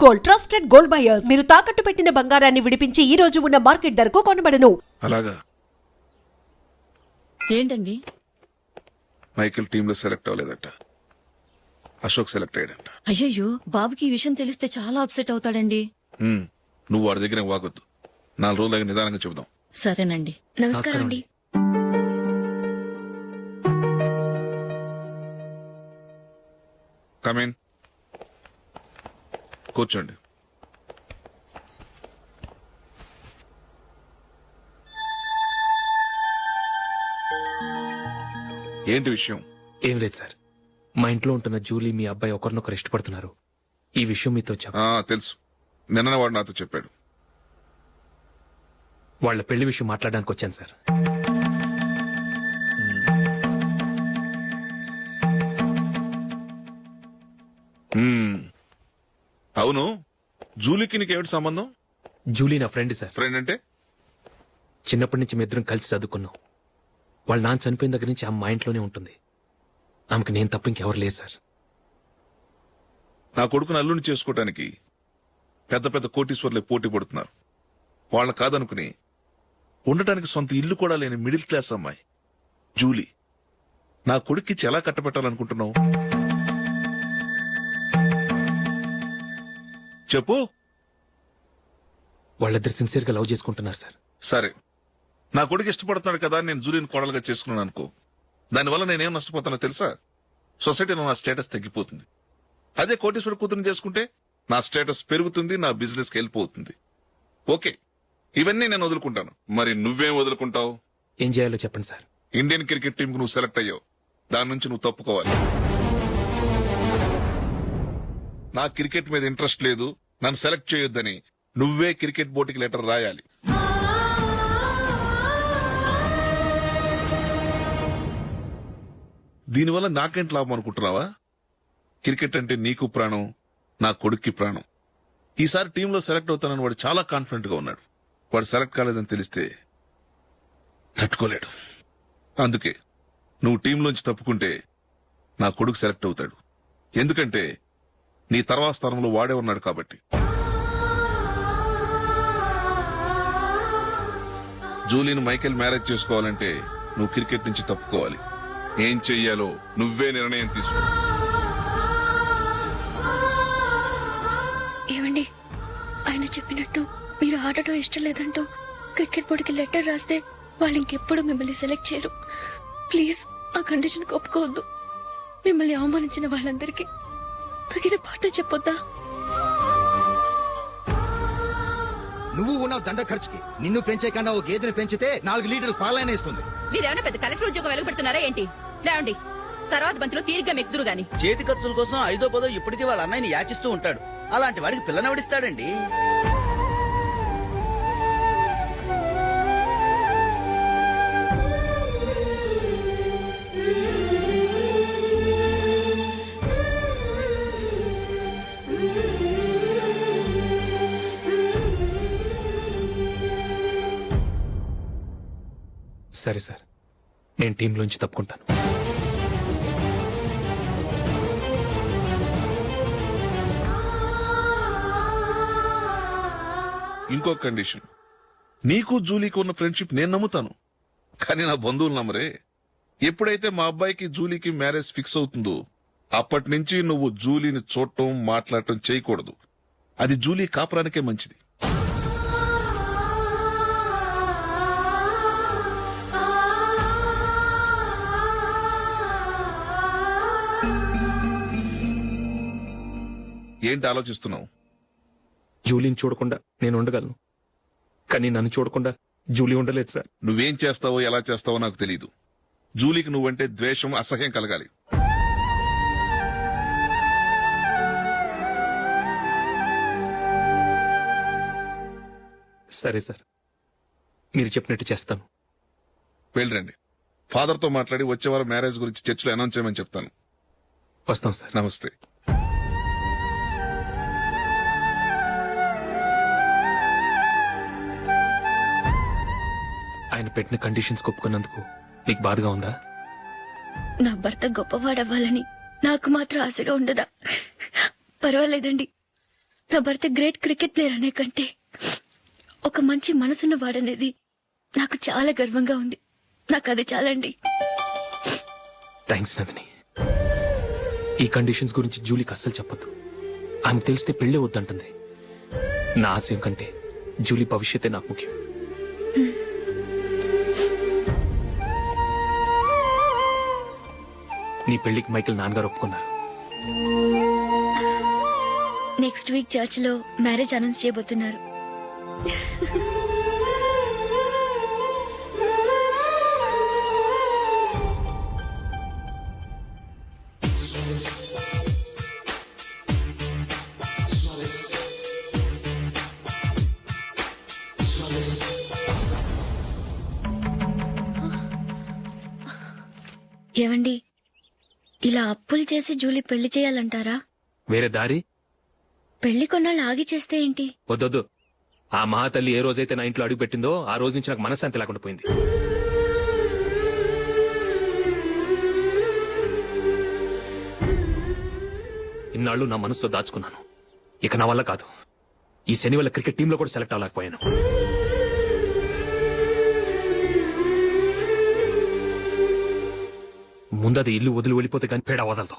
Gold, trusted gold buyers. మీరు తాకట్టు పెట్టిన బంగారాన్ని విడిపించి ఈ రోజు ఉన్న మార్కెట్ ధరకు కొనబడను. అలాగా ఏంటండి? మైకేల్ టీమ్ లో సెలెక్ట్ అవ్వలేదట, అశోక్ సెలెక్ట్ అయ్యాడంట. అయ్యయ్యో, బాబుకి ఈ విషయం తెలిస్తే చాలా అప్సెట్ అవుతాడండి. నువ్వు వాడి దగ్గర వాగొద్దు, 4 రోజులు నిదానంగా చెబుదాం. సరేనండి. నమస్కారం అండి. కమేన్, కూర్చోండి. ఏంటి విషయం? ఏం లేదు సార్, మా ఇంట్లో ఉంటున్న జూలీ మీ అబ్బాయి ఒకరినొకరు ఇష్టపడుతున్నారు. ఈ విషయం మీతో తెలుసు, నిన్న వాడు నాతో చెప్పాడు. వాళ్ళ పెళ్లి విషయం మాట్లాడడానికి వచ్చాను సార్. అవును, జూలీకి నీకేమిటి సంబంధం? జూలీ నా ఫ్రెండ్ సార్. ఫ్రెండ్ అంటే? చిన్నప్పటి నుంచి మీ ఇద్దరం కలిసి చదువుకున్నాం. వాళ్ళ నాన్న చనిపోయిన దగ్గర నుంచి ఆమె మా ఇంట్లోనే ఉంటుంది. ఆమెకు నేను తప్ప ఇంకెవరు లేదు సార్. నా కొడుకును అల్లుని చేసుకోవటానికి పెద్ద పెద్ద కోటీశ్వర్లే పోటీ పడుతున్నారు. వాళ్ళ కాదనుకుని ఉండటానికి సొంత ఇల్లు కూడా లేని మిడిల్ క్లాస్ అమ్మాయి జూలీ నా కొడుక్కిచ్చి ఎలా కట్టబెట్టాలనుకుంటున్నావు? చెప్పు. వాళ్ళిద్దరు సిన్సియర్ గా లవ్ చేసుకుంటున్నారు సార్. సరే, నా కొడుకు ఇష్టపడుతున్నాడు కదా, నేను జూలీని కోడలుగా చేసుకున్నాను అనుకో. దానివల్ల నేనేం నష్టపోతానో తెలుసా? సొసైటీలో నా స్టేటస్ తగ్గిపోతుంది. అదే కోటీశ్వరుడు కూతురుని చేసుకుంటే నా స్టేటస్ పెరుగుతుంది, నా బిజినెస్ కి వెళ్ళిపోతుంది. ఓకే, ఇవన్నీ నేను వదులుకుంటాను. మరి నువ్వేం వదులుకుంటావు? ఏం చేయాలో చెప్పండి సార్. ఇండియన్ క్రికెట్ టీం కు నువ్వు సెలెక్ట్ అయ్యావు, దాని నుంచి నువ్వు తప్పుకోవాలి. నా క్రికెట్ మీద ఇంట్రెస్ట్ లేదు, నన్ను సెలెక్ట్ చేయొద్దని నువ్వే క్రికెట్ బోర్డుకి లెటర్ రాయాలి. దీనివల్ల నాకేంటి లాభం అనుకుంటున్నావా? క్రికెట్ అంటే నీకు ప్రాణం, నా కొడుక్కి ప్రాణం. ఈసారి టీంలో సెలెక్ట్ అవుతానని వాడు చాలా కాన్ఫిడెంట్ గా ఉన్నాడు. వాడు సెలెక్ట్ కాలేదని తెలిస్తే తట్టుకోలేడు. అందుకే నువ్వు టీంలోంచి తప్పుకుంటే నా కొడుకు సెలెక్ట్ అవుతాడు. ఎందుకంటే నీ తర్వాత స్థానంలో వాడే ఉన్నాడు కాబట్టి. జూలీని మైకేల్ మ్యారేజ్ చేసుకోవాలంటే నువ్వు క్రికెట్ నుంచి తప్పుకోవాలి. ఏం చెయ్యాలో నువ్వే నిర్ణయం తీసుకో. ఏమండి, ఆయన చెప్పినట్టు మీరు ఆడటం ఇష్టం లేదంటూ క్రికెట్ బోర్డుకి లెటర్ రాస్తే వాళ్ళు ఇంకెప్పుడు మిమ్మల్ని సెలెక్ట్ చేయరు. ప్లీజ్ ఆ కండిషన్ ఒప్పుకోవద్దు. మిమ్మల్ని అవమానించిన వాళ్ళందరికీ తగిన పాఠం చెప్పొద్దా? నువ్వు ఉన్నావు దండ ఖర్చుకి. నిన్ను పెంచే కన్నా ఓ గేదెను పెంచితే 4 లీటర్లు పాలైనా ఇస్తుంది. మీరేమైనా పెద్ద కలెక్టర్ ఉద్యోగం వెలుగుపెడుతున్నారా ఏంటి? లేవండి, తర్వాత బంతిలో తీరిగ్గా మెక్కుదురు గాని. చేతి ఖర్చుల కోసం 5ో 10ో ఇప్పటికీ వాళ్ళ అన్నయ్యని యాచిస్తూ ఉంటాడు. అలాంటి వాడికి పిల్లనవడిస్తాడండి. సరే సార్, నేను టీంలోంచి తప్పుకుంటాను. ఇంకో కండిషన్, నీకు జూలీకి ఉన్న ఫ్రెండ్షిప్ నేను నమ్ముతాను, కానీ నా బంధువులు నమ్మరే. ఎప్పుడైతే మా అబ్బాయికి జూలీకి మ్యారేజ్ ఫిక్స్ అవుతుందో అప్పటి నుంచి నువ్వు జూలీని చూడటం మాట్లాడటం చేయకూడదు. అది జూలీ కాపురానికే మంచిది. ఏంటి ఆలోచిస్తున్నావు? జూలీని చూడకుండా నేను ఉండగలను, కానీ నన్ను చూడకుండా జూలీ ఉండలేదు సార్. నువ్వేం చేస్తావో ఎలా చేస్తావో నాకు తెలీదు. జూలీకి నువ్వంటే ద్వేషం, అసహ్యం కలగాలి. సరే సార్, మీరు చెప్పినట్టు చేస్తాను. వెళ్ళండి, ఫాదర్తో మాట్లాడి వచ్చే వారం మ్యారేజ్ గురించి చర్చిలో అనౌన్స్ చేయమని చెప్తాను. వస్తాం సార్. నమస్తే. ఆయన పెట్టిన కండిషన్స్ ఒప్పుకున్నందుకు నీకు బాధగా ఉందా? నా భర్త గొప్పవాడవ్వాలని నాకు మాత్రం ఆశగా ఉండదా? పర్వాలేదండి, నా భర్త గ్రేట్ క్రికెట్ ప్లేయర్ అనే కంటే ఒక మంచి మనసున్న వాడనేది నాకు చాలా గర్వంగా ఉంది. నాకు అది చాలండి. థ్యాంక్స్ నందిని. ఈ కండిషన్స్ గురించి జూలీకి అస్సలు చెప్పొద్దు. ఆమెకు తెలిస్తే పెళ్ళే వద్దంటుంది. నా ఆశయం కంటే జూలీ భవిష్యత్తే నాకు ముఖ్యం. నీ పెళ్లికి మైకేల్ నాన్నగారు ఒప్పుకున్నారు. నెక్స్ట్ వీక్ చర్చ్ లో మ్యారేజ్ అనౌన్స్ చేయబోతున్నారు. ఏవండి, ఇలా అప్పులు చేసి జూలీ పెళ్లి చేయాలంటారా? వేరే దారి పెళ్లి కొన్నాళ్ళు ఆగి చేస్తే ఏంటి? వద్దొద్దు. ఆ మహాతల్లి ఏ రోజైతే నా ఇంట్లో అడుగు పెట్టిందో ఆ రోజు నుంచి నాకు మనశ్శాంతి లేకుండా పోయింది. ఇన్నాళ్ళు నా మనసులో దాచుకున్నాను. ఇక నా వల్ల కాదు. ఈ శని వల్ల క్రికెట్ టీంలో కూడా సెలెక్ట్ అవ్వలేకపోయాను. ముందది ఇల్లు వదిలి వెళ్ళిపోతే కానీ పేడ వదలదు.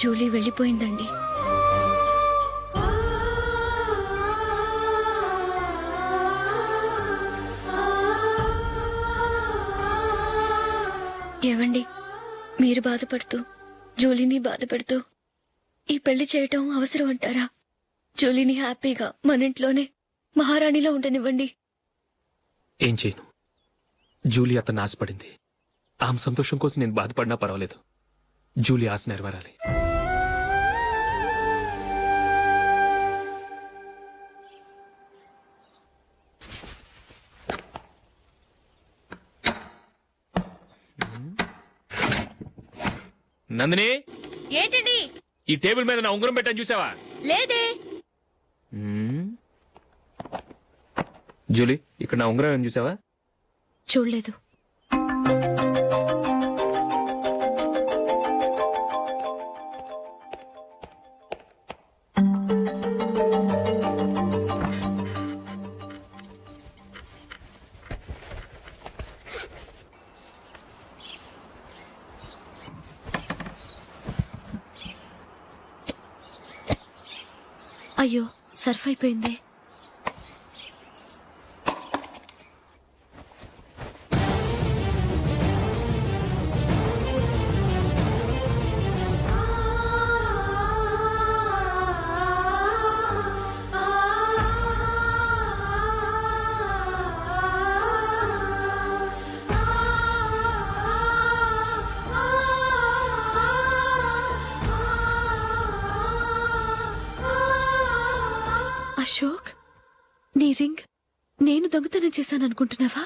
జూలీ వెళ్ళిపోయిందండి. ఏవండి, మీరు బాధపడుతూ జూలీని బాధపెడుతూ ఈ పెళ్లి చేయటం అవసరం అంటారా? జూలీని హ్యాపీగా మన ఇంట్లోనే మహారాణిలో ఉండనివ్వండి. ఏం చేయను? జూలీ అతన్ని ఆశపడింది. ఆమె సంతోషం కోసం నేను బాధపడినా పర్వాలేదు. జూలీ ఆశ నెరవేరాలి. నందిని, ఏంటండి? ఈ టేబుల్ మీద నా ఉంగరం పెట్టని చూసావా? లేదే. జూలీ, ఇక్కడ నా ఉంగరం ఏమని చూసావా? చూడలేదు. అయ్యో, సర్ఫ్ అయిపోయింది. అశోక్, నీ రింగ్ నేను దొంగతనం చేశాననుకుంటున్నావా?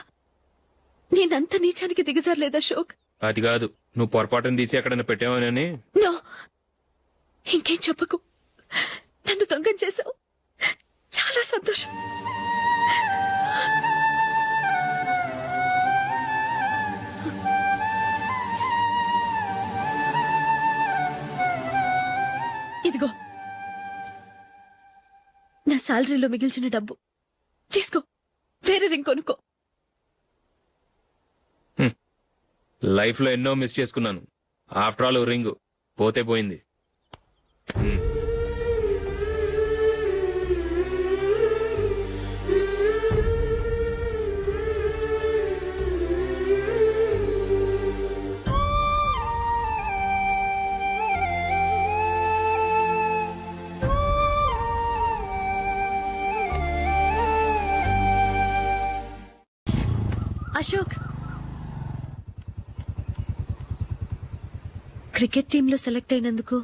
నేనంత నీచానికి దిగజారలేదు అశోక్. అది కాదు, నువ్వు పొరపాటును తీసి ఎక్కడైనా పెట్టావని. నో, ఇంకేం చెప్పకు. నన్ను దొంగం చేశావు. చాలా సంతోషం. ఇదిగో నా శాలరీలో మిగిల్చిన డబ్బు తీసుకో. వేరే రింగ్ కొనుక్కో. లైఫ్ లో ఎన్నో మిస్ చేసుకున్నాను. ఆఫ్టర్ ఆల్ రింగ్ పోతే పోయింది. అశోక్, క్రికెట్ టీంలో సెలెక్ట్ అయినందుకు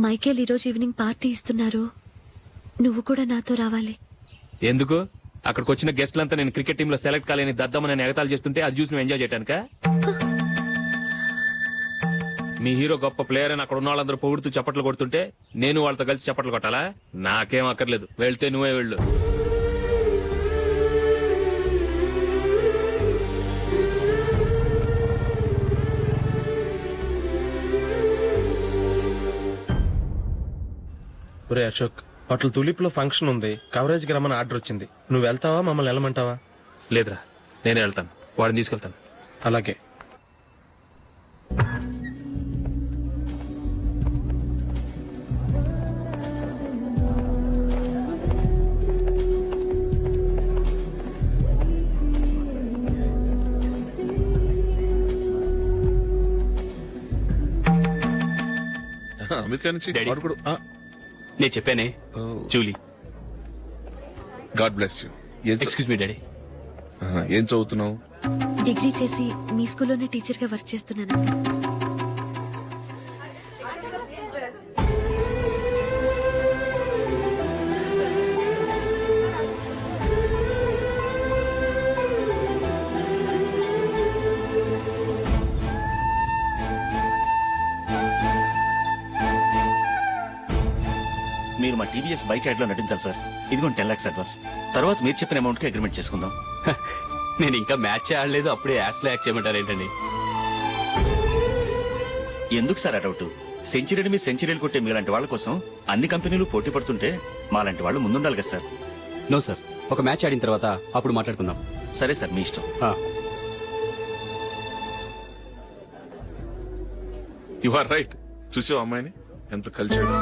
మైకేల్ ఈరోజు ఈవినింగ్ పార్టీ ఇస్తున్నారు. నువ్వు కూడా నాతో రావాలి. ఎందుకు? అక్కడికి వచ్చిన గెస్ట్లంతా నేను క్రికెట్ టీంలో సెలెక్ట్ కాలేని దద్దమని ఎగతాలు చేస్తుంటే అది చూసి నువ్వు ఎంజాయ్ చేయటానికా? మీ హీరో గొప్ప ప్లేయర్ అని అక్కడ ఉన్న వాళ్ళందరూ పొగుడుతూ చప్పట్లు కొడుతుంటే నేను వాళ్ళతో కలిసి చప్పట్లు కొట్టాలా? నాకేం అక్కర్లేదు. వెళ్తే నువ్వే వెళ్ళు. ఒరే అశోక్, హోటల్ తులిప్ లో ఫంక్షన్ ఉంది, కవరేజ్ కి రమ్మని ఆర్డర్ వచ్చింది. నువ్వు వెళ్తావా, మమ్మల్ని వెళ్ళమంటావా? లేదురా, నేనే వెళ్తాను, వాడిని తీసుకెళ్తాను. అలాగే. అమెరికా నుంచి డాడీ. వాడు కూడా నేను చెప్పానే, Julie. God bless you. Excuse me daddy. ఏం చదువుతున్నావు? డిగ్రీ చేసి మీ స్కూల్లోనే టీచర్ గా వర్క్ చేస్తున్నానండి. మీరు మా టీవీఎస్ బైక్ యాడ్ లో నటించాలి సార్. ఇదిగోండి 10 lakhs అడ్వాన్స్. తర్వాత మీరు చెప్పిన అమౌంట్ కి అగ్రిమెంట్ చేసుకుందాం. నేను ఇంకా మ్యాచ్ ఆడలేదు, అప్పుడే యాడ్స్ లో యాక్ట్ చేయమంటారు ఏంటండి? ఎందుకు సార్ ఆ డౌట్? సెంచరీని మీ సెంచరీలు కొట్టే మీలాంటి వాళ్ళ కోసం అన్ని కంపెనీలు పోటీ పడుతుంటే మాలాంటి వాళ్ళు ముందుండాలి కదా సార్. నో సార్, ఒక మ్యాచ్ ఆడిన తర్వాత అప్పుడు మాట్లాడుకుందాం. సరే సార్, మీ ఇష్టం. You are right. చూసావు అమ్మాయిని ఎంత కలిసాడు.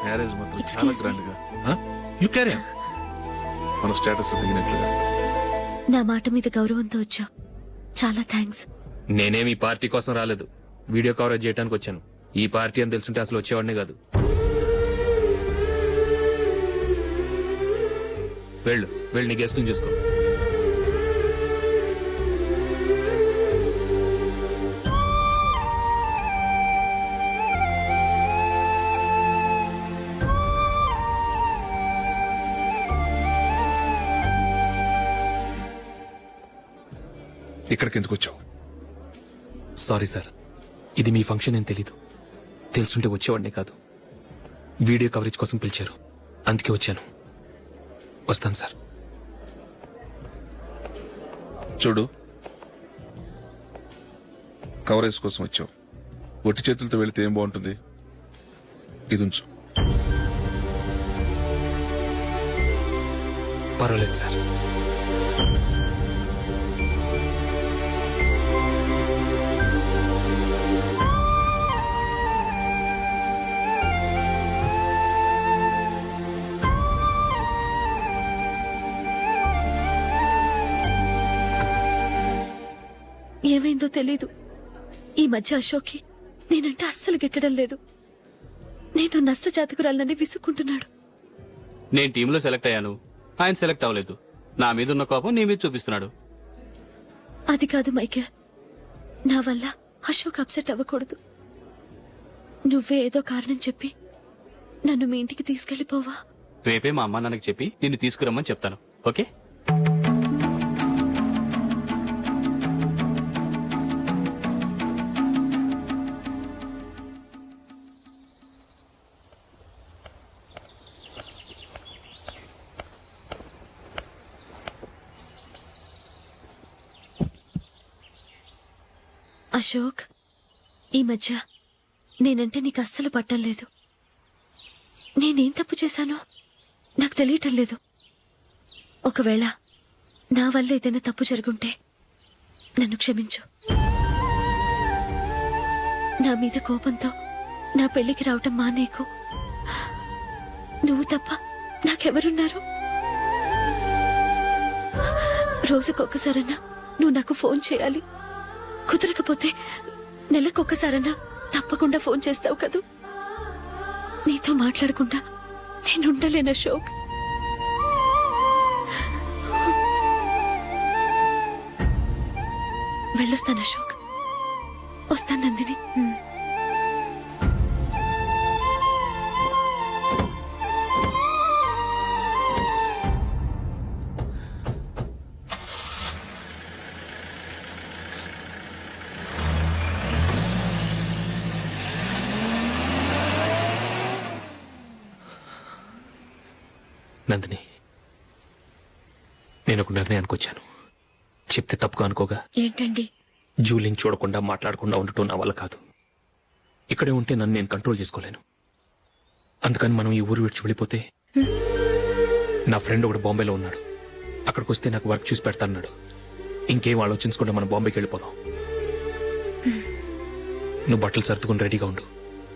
మ్యారేజ్ మాత్రం చాలా Excuse me. గ్రాండ్ గా. యు క్యారీ మన స్టేటస్ దిగినట్లుగా. నా మాట మీద గౌరవంతో వచ్చా. చాలా థ్యాంక్స్. నేనేం ఈ పార్టీ కోసం రాలేదు, వీడియో కవరేజ్ చేయడానికి వచ్చాను. ఈ పార్టీ అని తెలుసుంటే అసలు వచ్చేవాడినే కాదు. వెళ్ళు వెళ్ళు, నీ గెస్ట్ని చూసుకో. ఇక్కడికి ఎందుకు వచ్చావు? సారీ సార్, ఇది మీ ఫంక్షన్ అని తెలీదు. తెలుసుంటే వచ్చేవాడినే కాదు. వీడియో కవరేజ్ కోసం పిలిచారు, అందుకే వచ్చాను. వస్తాను సార్. చూడు, కవరేజ్ కోసం వచ్చావు. ఒట్టి చేతులతో వెళితే ఏం బాగుంటుంది? ఇది ఉంచు. పర్వాలేదు సార్. ఏమైందో తెలీదు. ఈ మధ్య అశోక్కి నేనంటే అస్సలు గిట్టడం లేదు. నేను నష్టజాతకురాలని విసుక్కుంటున్నాడు. నేను టీంలో సెలెక్ట్ అయ్యాను, ఆయన సెలెక్ట్ అవ్వలేదు. నా మీద ఉన్న కోపం నీ మీద చూపిస్తున్నాడు. అది కాదు మైకేల్, నా వల్ల అశోక్ అప్సెట్ అవ్వకూడదు. నువ్వే ఏదో కారణం చెప్పి నన్ను మీ ఇంటికి తీసుకెళ్లిపోవా? రేపే మా అమ్మ నాన్నకి చెప్పి నిన్ను తీసుకురమ్మని చెప్తాను. ఓకే? అశోక్, ఈ మధ్య నేనంటే నీకు అస్సలు పట్టం లేదు. నేనేం తప్పు చేశానో నాకు తెలియటం లేదు. ఒకవేళ నా వల్ల ఏదైనా తప్పు జరుగుంటే నన్ను క్షమించు. నా మీద కోపంతో నా పెళ్లికి రావటం మానేకు. నువ్వు తప్ప నాకెవరున్నారు? రోజుకొక్కసారన్నా నువ్వు నాకు ఫోన్ చేయాలి. కుదరకపోతే నెలకొక్కసారన్నా తప్పకుండా ఫోన్ చేస్తావు కదూ. నీతో మాట్లాడకుండా నేనుండలేను అశోక్. వెళ్ళొస్తాను అశోక్. వస్తాను నందిని. నందిని, నేను ఒక నిర్ణయానికి వచ్చాను. చెప్తే తప్పుగా అనుకోగా. ఏంటండి? జూలిని చూడకుండా మాట్లాడకుండా ఉండటం నా వల్ల కాదు. ఇక్కడే ఉంటే నన్ను నేను కంట్రోల్ చేసుకోలేను. అందుకని మనం ఈ ఊరు విడిచి వెళ్ళిపోతే, నా ఫ్రెండ్ ఒకడు బాంబేలో ఉన్నాడు, అక్కడికి వస్తే నాకు వర్క్ చూసి పెడతాన్నాడు. ఇంకేం ఆలోచించకుండా మనం బాంబేకి వెళ్ళిపోదాం. నువ్వు బట్టలు సర్దుకుని రెడీగా ఉండు.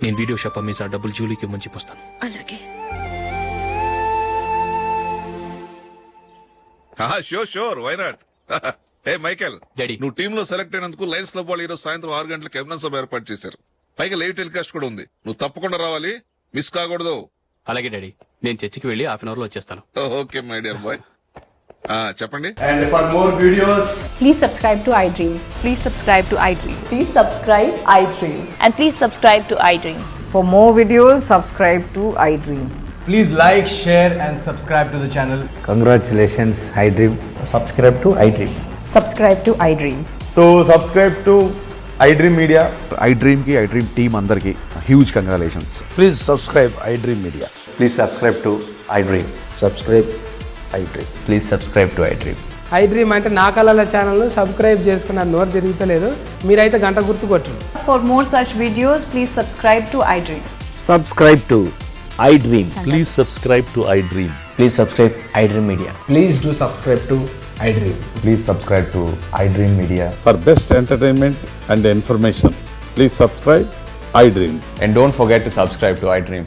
నేను వీడియో షాప్ అమ్మేసి ఆ డబ్బులు జూలీకి ఇవ్వమని చెప్పొస్తాను. అలాగే. Sure why not. ఏ మైకేల్, డాడీ. నువ్వు టీమ్ లో సెలెక్ట్ అయినందుకు లయన్స్ క్లబ్ వాళ్ళు ఈరోజు సాయంత్రం 6 గంటలకు అభినందన సభ ఏర్పాటు చేశారు. పైగా లైవ్ టెలికాస్ట్ కూడా ఉంది. నువ్వు తప్పకుండా రావాలి, మిస్ కాకూడదు. అలాగే డాడీ, నేను చర్చికి వెళ్ళి హాఫ్ అన్ అవర్ లో వచ్చేస్తాను. Okay my dear bye. చెప్పండి. And for more videos, please subscribe to iDream. Please subscribe to iDream. Please subscribe iDream. And please subscribe to iDream. For more videos, subscribe to iDream. please like, share and subscribe to the channel. Congratulations I dream. Subscribe to iDream. Subscribe to iDream. So subscribe to iDream Media. iDream కి iDream team అందరికి huge congratulations. Please subscribe I dream media. Please subscribe to iDream. Subscribe I dream. Please subscribe to iDream. iDream అంటే నా కళల channel subscribe చేసుకున్న నోరు తిరుగుతలేదు. మీరైతే గంట గుర్తు కొట్టండి. For more such videos, please subscribe to iDream. Subscribe to iDream. Please subscribe to iDream. Please subscribe iDream Media. Please do subscribe to iDream. Please subscribe to iDream media. For best entertainment and information please subscribe iDream. And don't forget to subscribe to iDream.